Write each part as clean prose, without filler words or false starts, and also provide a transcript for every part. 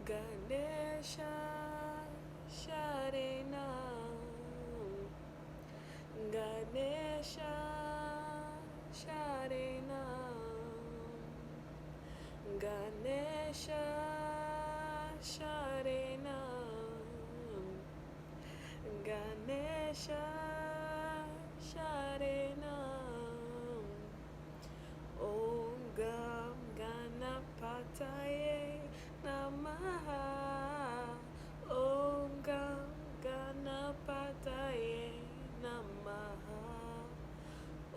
Ganesha Sharenam, Ganesha Sharenam, Ganesha Sharenam, Ganesha Sharenam, Om Gam Ganapataye Namaha, Om Gam Ganapataye Namaha,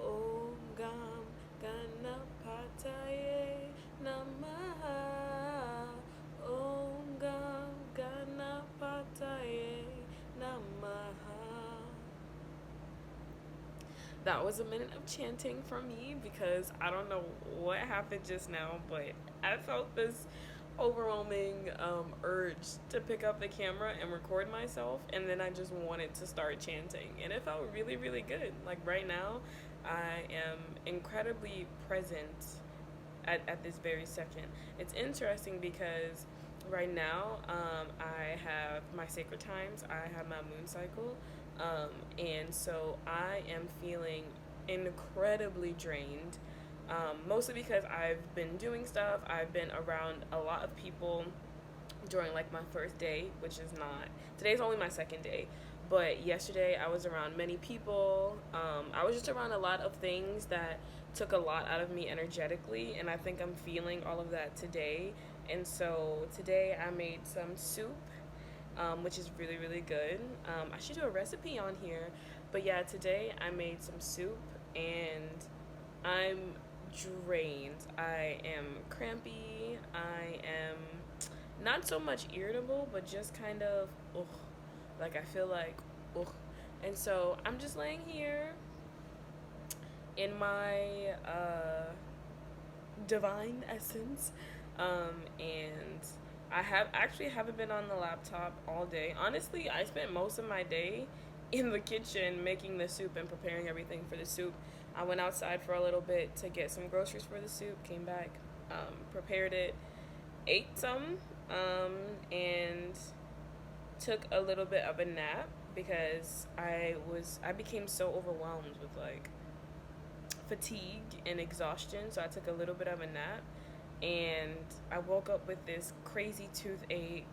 Om Gam Ganapataye Namaha, Om Gam Ganapataye Namaha. That was a minute of chanting from me because I don't know what happened just now, but I felt this overwhelming urge to pick up the camera and record myself, and then I just wanted to start chanting, and it felt really, really good. Like right now, I am incredibly present at this very second. It's interesting because right now I have my sacred times, I have my moon cycle, and so I am feeling incredibly drained. Mostly because I've been doing stuff, I've been around a lot of people during like my first day, which is not, today's only my second day, but yesterday I was around many people. I was just around a lot of things that took a lot out of me energetically, and I think I'm feeling all of that today. And so today I made some soup, which is really, really good. I should do a recipe on here, but yeah, today I made some soup, and I'm drained. I am crampy. I am not so much irritable, but just kind of, ugh, like I feel like, ugh. And so I'm just laying here in my divine essence, and I haven't been on the laptop all day. Honestly, I spent most of my day in the kitchen making the soup and preparing everything for the soup. I went outside for a little bit to get some groceries for the soup, came back, prepared it, ate some, and took a little bit of a nap because I became so overwhelmed with like fatigue and exhaustion, so I took a little bit of a nap, and I woke up with this crazy toothache,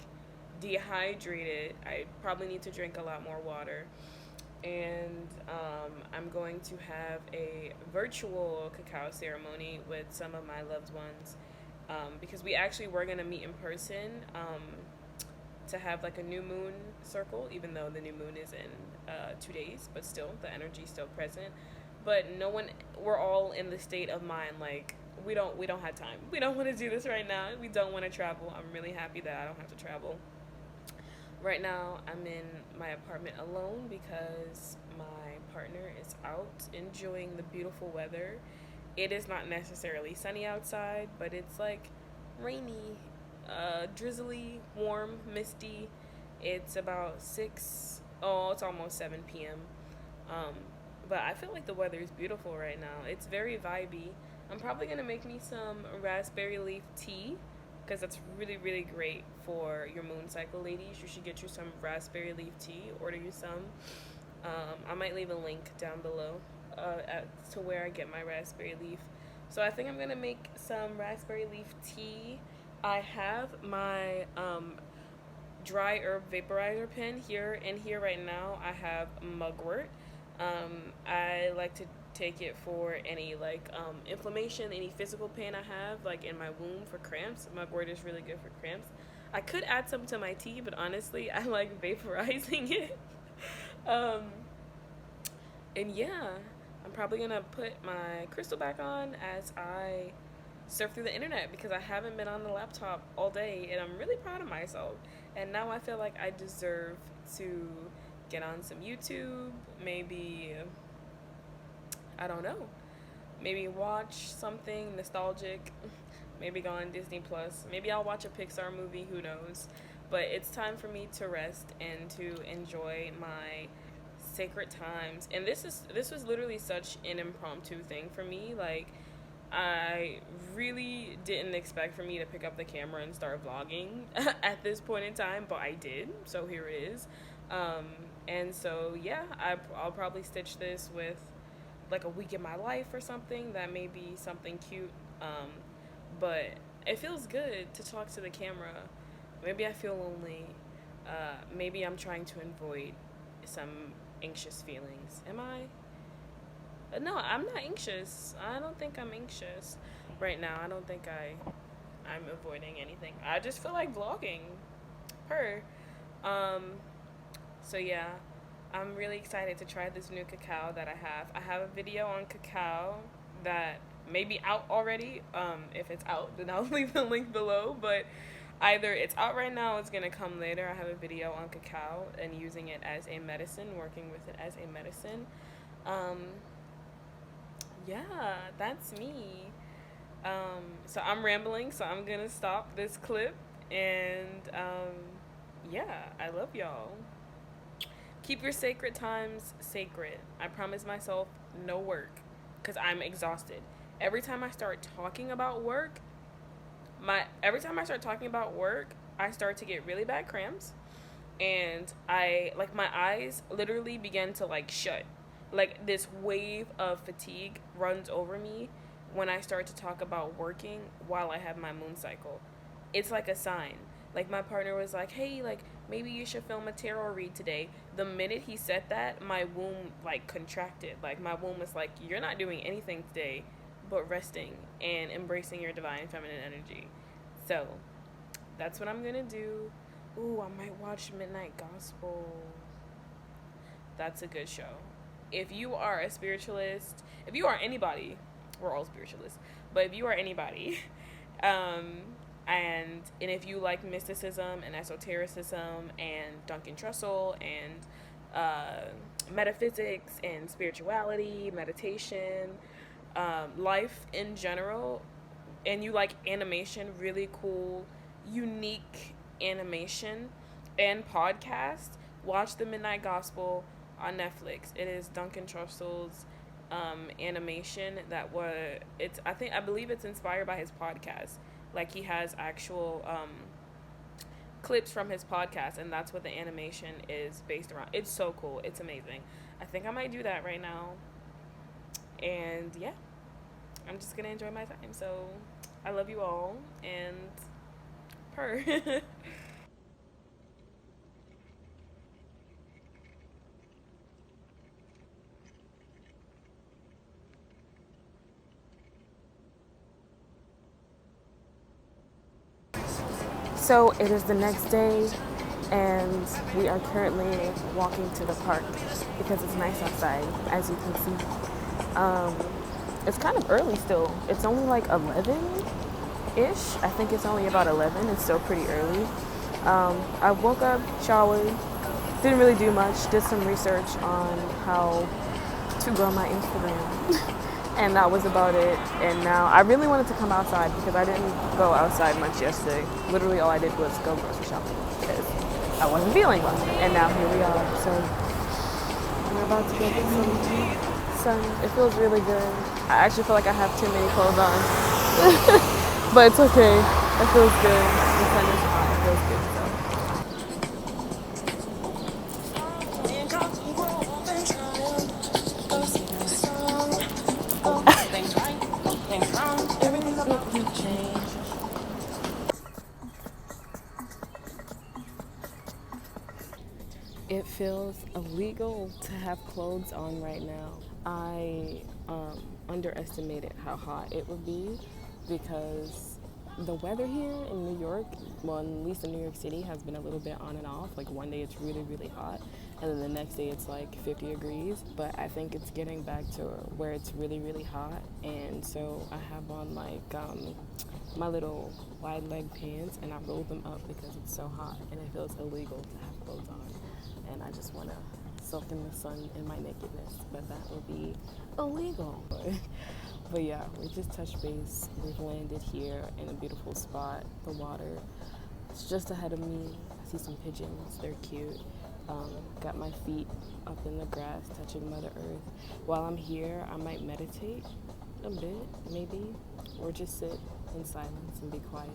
dehydrated. I probably need to drink a lot more water, and I'm going to have a virtual cacao ceremony with some of my loved ones, because we actually were going to meet in person, to have like a new moon circle, even though the new moon is in 2 days, but still the energy's still present. But no one, we're all in the state of mind like we don't have time. We don't want to do this right now. We don't want to travel. I'm really happy that I don't have to travel. Right now, I'm in my apartment alone because my partner is out enjoying the beautiful weather. It is not necessarily sunny outside, but it's like rainy, drizzly, warm, misty. It's about 6, oh, it's almost 7 p.m. Um, but I feel like the weather is beautiful right now. It's very vibey. I'm probably going to make me some raspberry leaf tea because that's really, really great for your moon cycle, ladies. You should get you some raspberry leaf tea, order you some. I might leave a link down below to where I get my raspberry leaf. So I think I'm going to make some raspberry leaf tea. I have my dry herb vaporizer pen here. In here right now, I have mugwort. I like to take it for any like inflammation, any physical pain I have, like in my womb for cramps. Mugwort is really good for cramps. I could add some to my tea, but honestly, I like vaporizing it. um, and yeah, I'm probably gonna put my crystal back on as I surf through the internet because I haven't been on the laptop all day, and I'm really proud of myself. And now I feel like I deserve to get on some YouTube, maybe, I don't know, maybe watch something nostalgic, maybe go on Disney Plus, maybe I'll watch a Pixar movie, who knows. But it's time for me to rest and to enjoy my sacred times. And this was literally such an impromptu thing for me. Like, I really didn't expect for me to pick up the camera and start vlogging at this point in time, but I did. So here it is. Um, and so yeah, I'll probably stitch this with like a week in my life or something. That may be something cute. But it feels good to talk to the camera. Maybe I feel lonely. Maybe I'm trying to avoid some anxious feelings. Am I? No, I'm not anxious. I don't think I'm anxious right now. I don't think I'm avoiding anything. I just feel like vlogging. Her. Um, so yeah, I'm really excited to try this new cacao that I have. I have a video on cacao that may be out already. If it's out, then I'll leave the link below. But either it's out right now, it's gonna come later. I have a video on cacao and using it as a medicine, working with it as a medicine. Um, yeah, that's me. So I'm rambling, so I'm gonna stop this clip. And yeah, I love y'all. Keep your sacred times sacred. I promise myself no work because I'm exhausted. Every time I start talking about work, I start to get really bad cramps, and I like my eyes literally begin to like shut. Like this wave of fatigue runs over me when I start to talk about working while I have my moon cycle. It's like a sign. Like my partner was like, "Hey, like maybe you should film a tarot read today." The minute he said that, my womb like contracted. Like my womb was like, "You're not doing anything today but resting and embracing your divine feminine energy." So, that's what I'm going to do. Ooh, I might watch Midnight Gospel. That's a good show. If you are a spiritualist, if you are anybody, we're all spiritualists, but if you are anybody, um, and if you like mysticism and esotericism and Duncan Trussell and metaphysics and spirituality, meditation, life in general, and you like animation, really cool, unique animation and podcast, watch The Midnight Gospel on Netflix. It is Duncan Trussell's animation I believe it's inspired by his podcast. Like he has actual clips from his podcast, and that's what the animation is based around. It's so cool. It's amazing. I think I might do that right now. And yeah, I'm just gonna enjoy my time. So I love you all, and purr. So it is the next day, and we are currently walking to the park because it's nice outside, as you can see. Um, it's kind of early still. It's only like 11-ish. I think it's only about 11. It's still pretty early. I woke up, showered, didn't really do much, did some research on how to grow my Instagram. And that was about it. And now I really wanted to come outside because I didn't go outside much yesterday. Literally all I did was go grocery shopping because I wasn't feeling well. And now here we are. So we're about to go get some sun. It feels really good. I actually feel like I have too many clothes on. But it's okay. It feels good. The sun is hot. It feels good. So. It feels illegal to have clothes on right now. I underestimated how hot it would be because the weather here in New York, well, at least in New York City, has been a little bit on and off. Like one day it's really, really hot, and then the next day it's like 50 degrees. But I think it's getting back to where it's really, really hot, and so I have on like my little wide leg pants, and I roll them up because it's so hot, and it feels illegal to have clothes on. And I just want to soak in the sun in my nakedness, but that would be illegal. But yeah, we just touched base. We've landed here in a beautiful spot. The water is just ahead of me. I see some pigeons. They're cute. Got my feet up in the grass, touching Mother Earth. While I'm here, I might meditate. a bit, maybe, or just sit in silence and be quiet.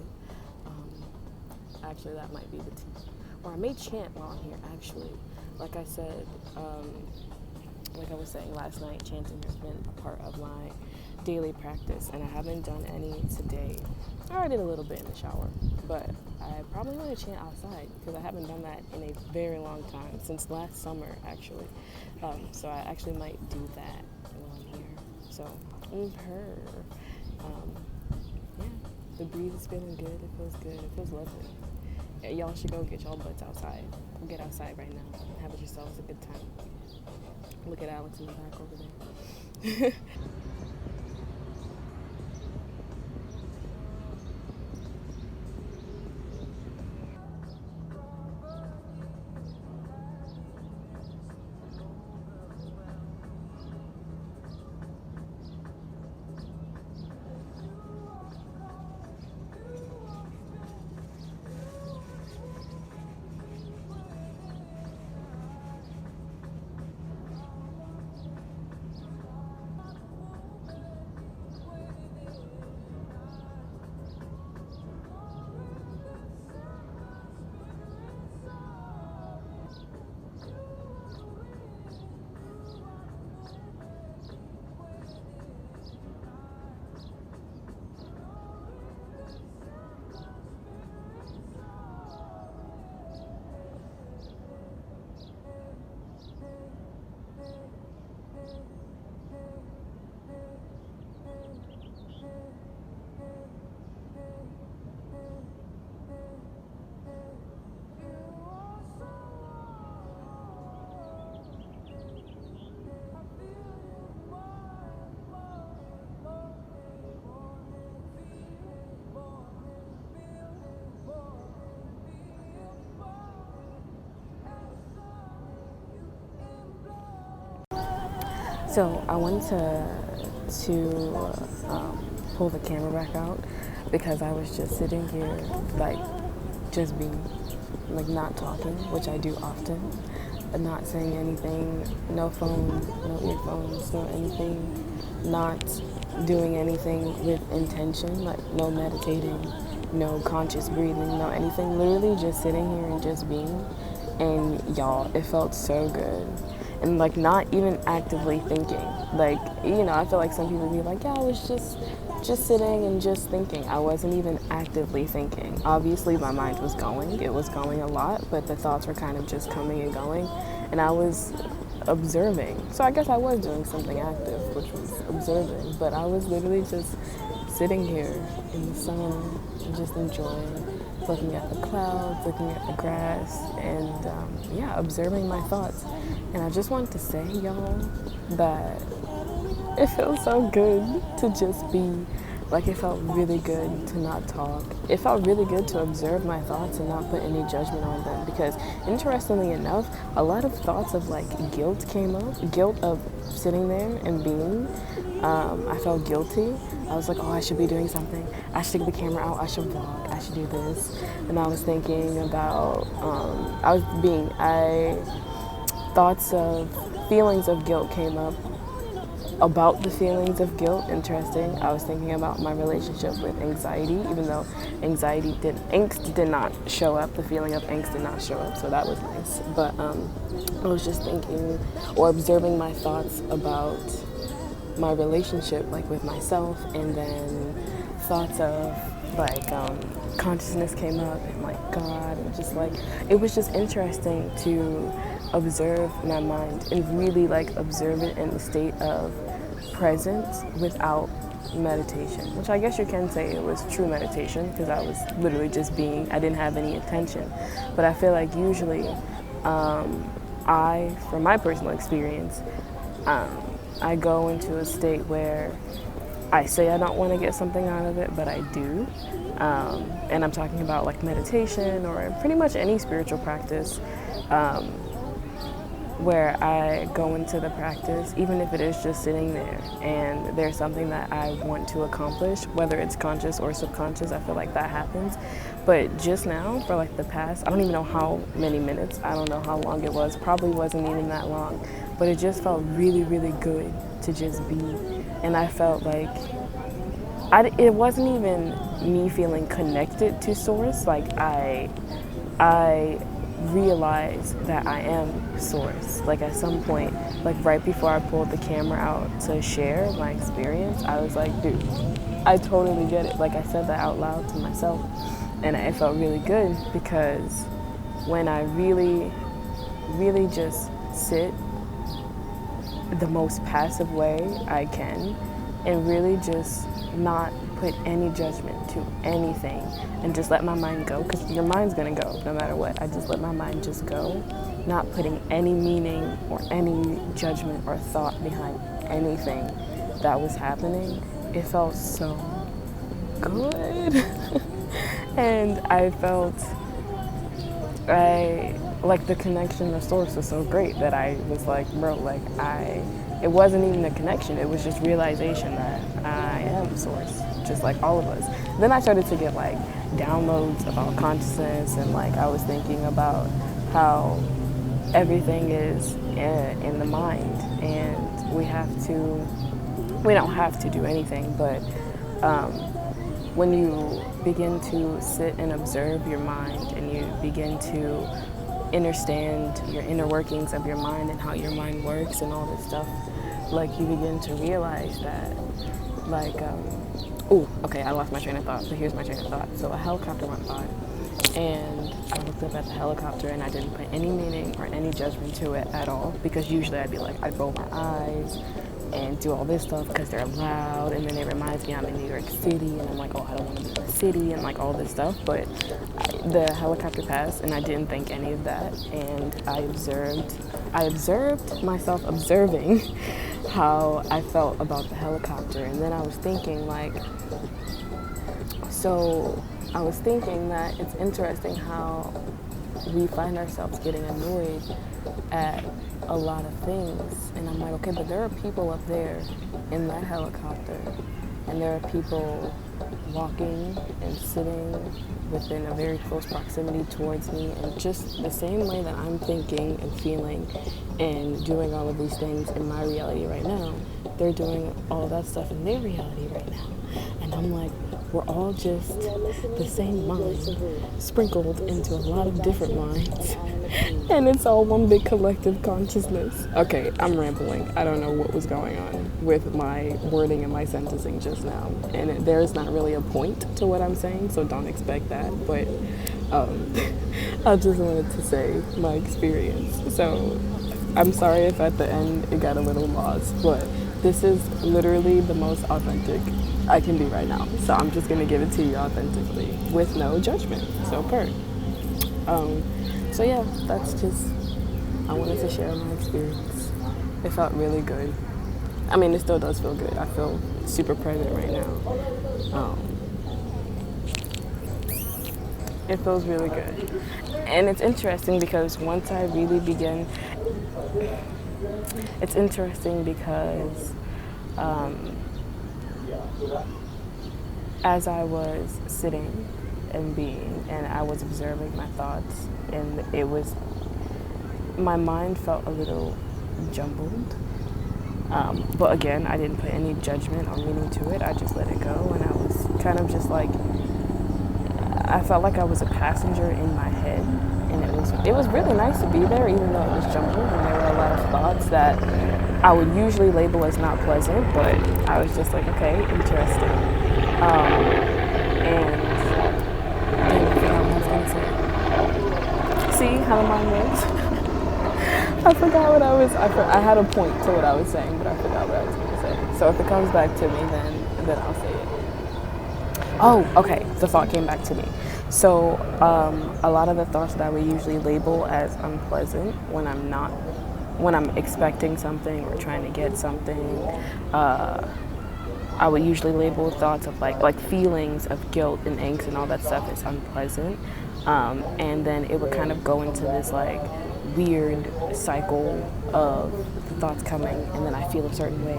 Actually, that might be the tea. Or I may chant while I'm here, actually. Like I said, like I was saying last night, chanting has been a part of my daily practice, and I haven't done any today. I already did a little bit in the shower, but I probably want to chant outside because I haven't done that in a very long time, since last summer, actually. So I actually might do that while I'm here. So, yeah, the breeze is feeling good. It feels good. It feels lovely. Y'all should go get y'all butts outside. Get outside right now. Have yourselves a good time. Look at Alex in the back over there. So I wanted to pull the camera back out because I was just sitting here, like, just being, like, not talking, which I do often, not saying anything, no phone, no earphones, no anything, not doing anything with intention, like no meditating, no conscious breathing, no anything, literally just sitting here and just being. And y'all, it felt so good. And like not even actively thinking. Like, you know, I feel like some people be like, yeah, I was just sitting and just thinking. I wasn't even actively thinking. Obviously my mind was going. It was going a lot, but the thoughts were kind of just coming and going. And I was observing. So I guess I was doing something active, which was observing. But I was literally just sitting here in the sun and just enjoying, looking at the clouds, looking at the grass, and yeah, observing my thoughts. And I just wanted to say, y'all, that it feels so good to just be, like, it felt really good to not talk. It felt really good to observe my thoughts and not put any judgment on them, because interestingly enough, a lot of thoughts of like guilt came up, guilt of sitting there and being. I felt guilty. I was like, oh, I should be doing something. I should take the camera out. I should vlog. I should do this. And I was thinking about, thoughts of feelings of guilt came up. About the feelings of guilt, interesting. I was thinking about my relationship with anxiety, even though angst did not show up. The feeling of angst did not show up, so that was nice. But I was just thinking or observing my thoughts about my relationship, like with myself, and then thoughts of like consciousness came up and like God, and just like it was just interesting to observe my mind and really like observe it in the state of presence without meditation, which I guess you can say it was true meditation because I was literally just being. I didn't have any intention, but I feel like usually from my personal experience, I go into a state where I say I don't want to get something out of it, but I do. And I'm talking about like meditation or pretty much any spiritual practice where I go into the practice, even if it is just sitting there and there's something that I want to accomplish, whether it's conscious or subconscious, I feel like that happens. But just now, for like the past, I don't even know how many minutes, I don't know how long it was, probably wasn't even that long, but it just felt really, really good to just be and I felt like it wasn't even me feeling connected to source. Like I realized that I am source. Like at some point, like right before I pulled the camera out to share my experience, I was like, dude, I totally get it. Like I said that out loud to myself, and it felt really good because when I really, really just sit the most passive way I can and really just not put any judgment to anything and just let my mind go, because your mind's gonna go no matter what. I just let my mind just go, not putting any meaning or any judgment or thought behind anything that was happening. It felt so good. And I felt like the connection to source was so great that I was like, bro, like it wasn't even a connection, it was just realization that I am source, just like all of us. Then I started to get like downloads about consciousness, and like I was thinking about how everything is in the mind, and we don't have to do anything, but when you begin to sit and observe your mind and you begin to understand your inner workings of your mind and how your mind works and all this stuff, like you begin to realize that, like, I lost my train of thought, so here's my train of thought. So a helicopter went by, and I looked up at the helicopter, and I didn't put any meaning or any judgment to it at all, because usually I'd be like, I'd roll my eyes and do all this stuff because they're loud, and then it reminds me I'm in New York City, and I'm like, oh, I don't want to be in the city, and like all this stuff. But the helicopter passed, and I didn't think any of that, and I observed myself observing how I felt about the helicopter. And then I was thinking that it's interesting how we find ourselves getting annoyed at a lot of things, and I'm like, okay, but there are people up there in that helicopter, and there are people walking and sitting within a very close proximity towards me, and just the same way that I'm thinking and feeling and doing all of these things in my reality right now, they're doing all of that stuff in their reality right now. And I'm like, we're all just the same mind sprinkled into a lot of different minds, and it's all one big collective consciousness. Okay, I'm rambling. I don't know what was going on with my wording and my sentencing just now, and there's not really a point to what I'm saying, so don't expect that. But I just wanted to say my experience. So I'm sorry if at the end it got a little lost, but this is literally the most authentic I can be right now. So I'm just gonna give it to you authentically with no judgment. So so yeah, that's just, I wanted to share my experience. It felt really good. I mean, it still does feel good. I feel super present right now. It feels really good. And it's interesting because once I really begin, it's interesting because as I was sitting and being, and I was observing my thoughts, and my mind felt a little jumbled. But again, I didn't put any judgment or meaning to it. I just let it go, and I was kind of just like, I felt like I was a passenger in my head, and it was really nice to be there, even though it was jumbled, and there were a lot of thoughts that I would usually label as not pleasant, but I was just like, okay, interesting. And I forgot what I was going to say. See how the mind works? I forgot what I had a point to what I was saying, but I forgot what I was going to say. So if it comes back to me, then I'll say it. Oh, okay, the thought came back to me. So a lot of the thoughts that I would usually label as unpleasant when I'm expecting something or trying to get something, I would usually label thoughts of like feelings of guilt and angst and all that stuff as unpleasant. And then it would kind of go into this like weird cycle of thoughts coming, and then I feel a certain way,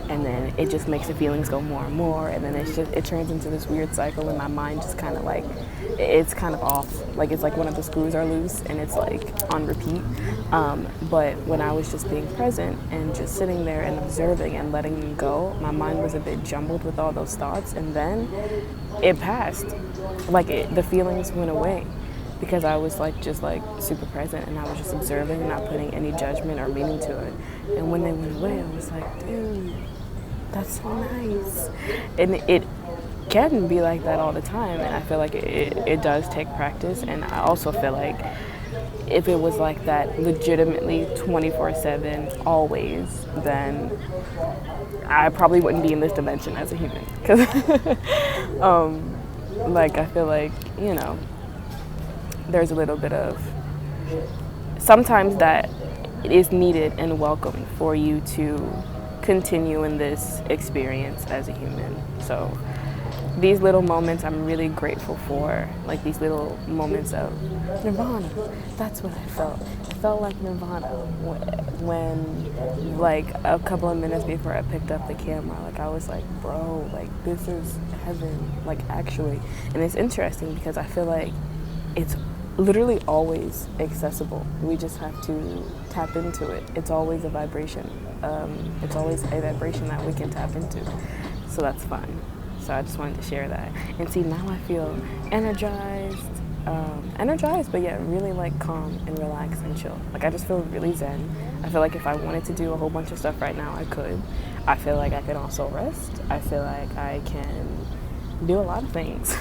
and then it just makes the feelings go more and more, and then it turns into this weird cycle, and my mind just kind of like, it's kind of off. Like it's like one of the screws are loose, and it's like on repeat. But when I was just being present and just sitting there and observing and letting them go, my mind was a bit jumbled with all those thoughts, and then it passed. Like the feelings went away, because I was like just like super present, and I was just observing and not putting any judgment or meaning to it. And when they went away, I was like, dude, that's so nice. And it can be like that all the time, and I feel like it does take practice. And I also feel like if it was like that legitimately 24/7 always, then I probably wouldn't be in this dimension as a human, because like I feel like, you know, there's a little bit of sometimes that it is needed and welcome for you to continue in this experience as a human. So these little moments I'm really grateful for, like these little moments of nirvana. That's what I felt. It felt like nirvana when like a couple of minutes before I picked up the camera, like I was like, bro, like this is heaven, like actually. And it's interesting because I feel like it's literally always accessible. We just have to tap into it. It's always a vibration. It's always a vibration that we can tap into. So that's fun. So I just wanted to share that. And see, now I feel energized, but yet really like calm and relaxed and chill. Like I just feel really zen. I feel like if I wanted to do a whole bunch of stuff right now, I could. I feel like I can also rest. I feel like I can do a lot of things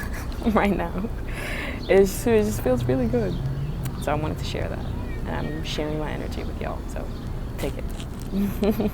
right now. It just feels really good. So I wanted to share that. And I'm sharing my energy with y'all, so take it.